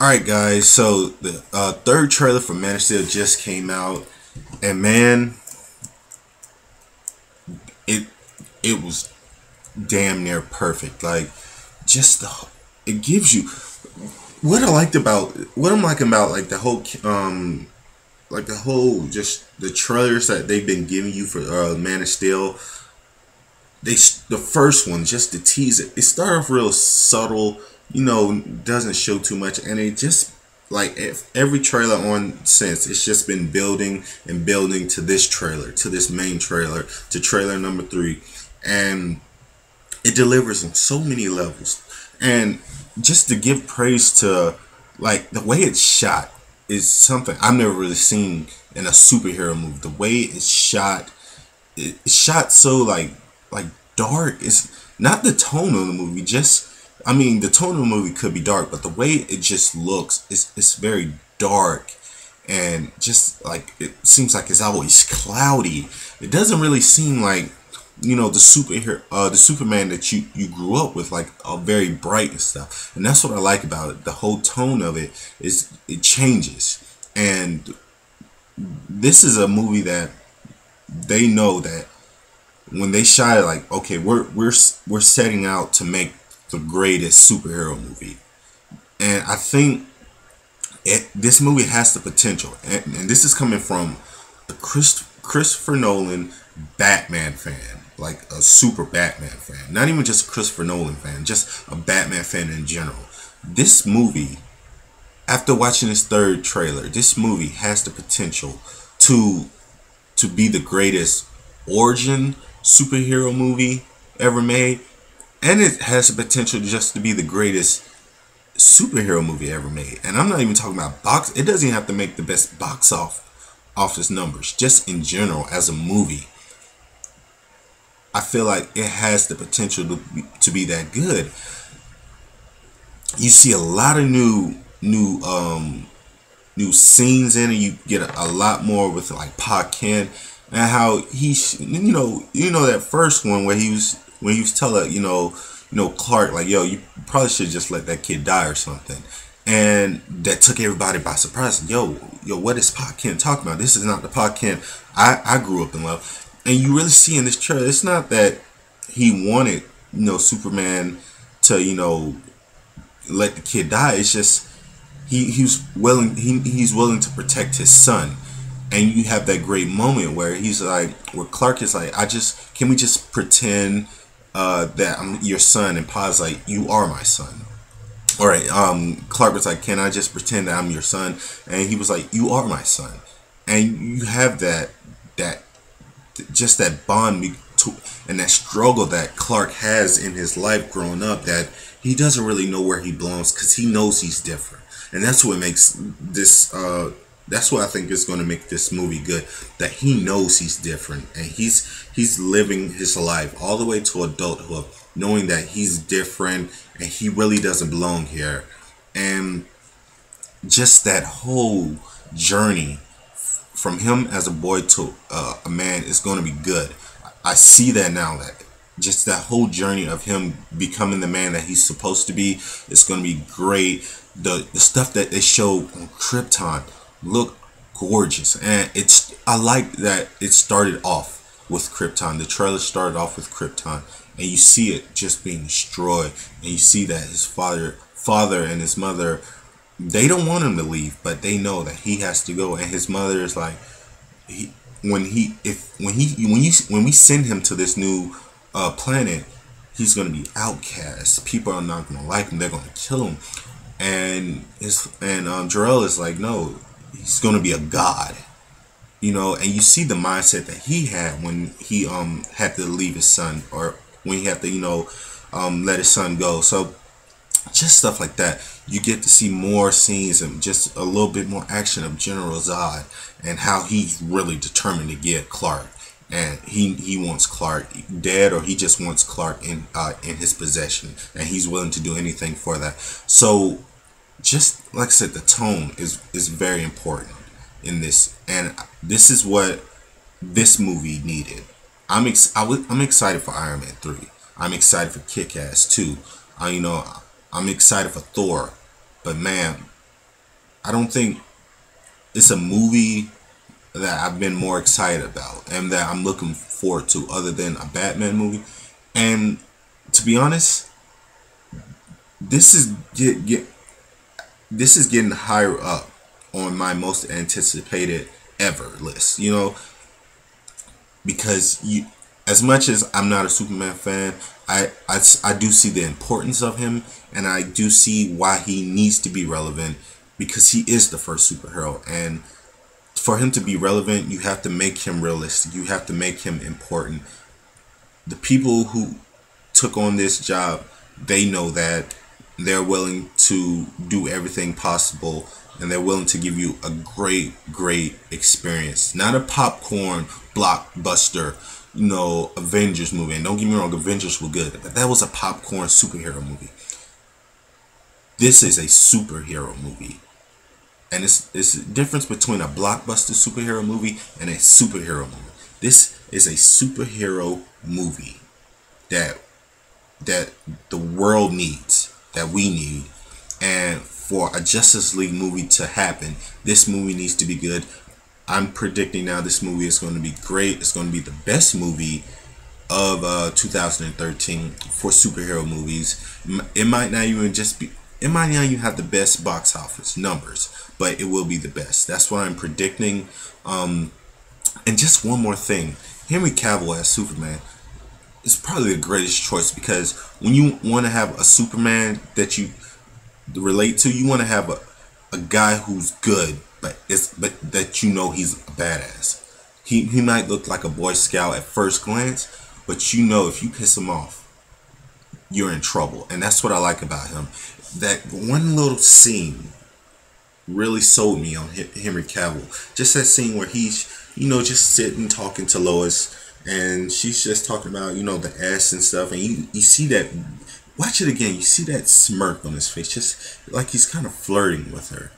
Alright guys, so the third trailer for Man of Steel just came out, and man, it it was damn near perfect. Like, just it gives you what I'm liking about like the whole just the trailers that they've been giving you for Man of Steel. The first one, just to tease it, it started off real subtle, doesn't show too much, and it just like if every trailer on since, it's just been building and building to this trailer, to this main trailer, to trailer number 3, and it delivers on so many levels. And just to give praise to like the way it's shot is something I've never really seen in a superhero movie. The way it's shot, it's shot so like dark. It's not the tone of the movie, just I mean the tone of the movie could be dark, but the way it just looks it's very dark, and just like it seems like it's always cloudy. It doesn't really seem like the superhero the Superman that you grew up with, like very bright and stuff. And that's what I like about it. The whole tone of it is it changes. And this is a movie that they know that when they shot it, like, okay, we're setting out to make the greatest superhero movie. And I think this movie has the potential, and this is coming from a Christopher Nolan Batman fan, like a super Batman fan, not even just a Christopher Nolan fan, just a Batman fan in general. This movie, after watching this third trailer, this movie has the potential to be the greatest origin superhero movie ever made, and it has the potential just to be the greatest superhero movie ever made. And I'm not even talking about box. It doesn't even have to make the best box office numbers. Just in general, as a movie, I feel like it has the potential to be that good. You see a lot of new scenes in it. You get a lot more with like Pa Kent, and how he's that first one where he was telling Clark, like, yo, you probably should just let that kid die or something. And that took everybody by surprise. Yo, what is Pa Kent talking about? This is not the Pa Kent I grew up in love. And you really see in this trailer, it's not that he wanted, Superman to, let the kid die. It's just he's willing to protect his son. And you have that great moment where he's like, where Clark is like, can we just pretend that I'm your son? And Pa's like, you are my son. All right. Clark was like, can I just pretend that I'm your son? And he was like, you are my son. And you have that just that bond and that struggle that Clark has in his life growing up, that he doesn't really know where he belongs because he knows he's different. And that's what makes this that's what I think is going to make this movie good, that he knows he's different, and he's living his life all the way to adulthood knowing that he's different and he really doesn't belong here. And just that whole journey from him as a boy to a man is going to be good. I see that now, that just that whole journey of him becoming the man that he's supposed to be is going to be great. The stuff that they showed on Krypton look gorgeous, and I like that it started off with Krypton. The trailer started off with Krypton, and you see it just being destroyed, and you see that his father and his mother, they don't want him to leave, but they know that he has to go. And his mother is like, when we send him to this new planet, he's gonna be outcast. People are not gonna like him. They're gonna kill him. And Jor-El is like, no, he's gonna be a god. And you see the mindset that he had when he had to leave his son, or when he had to let his son go. So just stuff like that. You get to see more scenes and just a little bit more action of General Zod and how he's really determined to get Clark, and he wants Clark dead, or he just wants Clark in his possession, and he's willing to do anything for that. So just like I said, the tone is very important in this, and this is what this movie needed. I'm excited for Iron Man 3. I'm excited for Kick-Ass 2. I'm excited for Thor. But man, I don't think it's a movie that I've been more excited about and that I'm looking forward to other than a Batman movie. And to be honest, this is this is getting higher up on my most anticipated ever list, you know, because as much as I'm not a Superman fan, I do see the importance of him, and I do see why he needs to be relevant, because he is the first superhero, and for him to be relevant, you have to make him realistic. You have to make him important. The people who took on this job, they know that. They're willing to do everything possible, and they're willing to give you a great experience. Not a popcorn blockbuster, you know, Avengers movie. And don't get me wrong, Avengers were good, but that was a popcorn superhero movie. This is a superhero movie. And it's a difference between a blockbuster superhero movie and a superhero movie. This is a superhero movie that the world needs, that we need. And for a Justice League movie to happen, this movie needs to be good. I'm predicting now this movie is going to be great. It's going to be the best movie of 2013 for superhero movies. It might not even just be, it might not even have the best box office numbers, but it will be the best. That's what I'm predicting. And just one more thing, Henry Cavill as Superman is probably the greatest choice, because when you want to have a Superman that you relate to, you want to have a guy who's good, but that you know he's a badass. He might look like a Boy Scout at first glance, but you know if you piss him off, you're in trouble. And that's what I like about him. That one little scene really sold me on Henry Cavill. Just that scene where he's, you know, just sitting talking to Lois, and she's just talking about, you know, the ass and stuff, and you see that, watch it again, you see that smirk on his face, just like he's kind of flirting with her.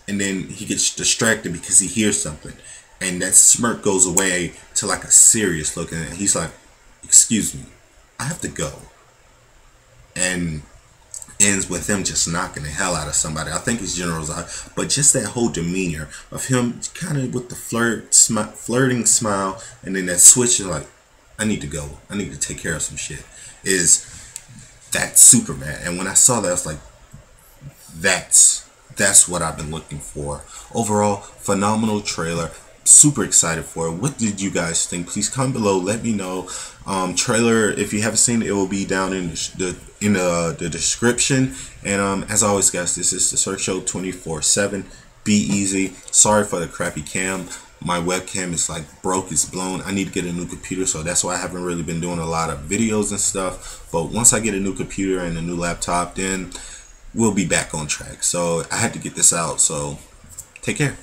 And then he gets distracted because he hears something, and that smirk goes away to like a serious look, and he's like, excuse me, I have to go. And ends with him just knocking the hell out of somebody. I think his general's out, but just that whole demeanor of him kind of with the flirting smile, and then that switch, like, I need to go, I need to take care of some shit, is that Superman. And when I saw that, I was like, that's what I've been looking for. Overall, phenomenal trailer. Super excited for it. What did you guys think? Please comment below, let me know. Trailer, if you haven't seen it, it will be down in the description. And as always, guys, this is the Search Show 24/7. Be easy. Sorry for the crappy cam. My webcam is like broke, it's blown. I need to get a new computer, so that's why I haven't really been doing a lot of videos and stuff. But once I get a new computer and a new laptop, then we'll be back on track. So I had to get this out, so take care.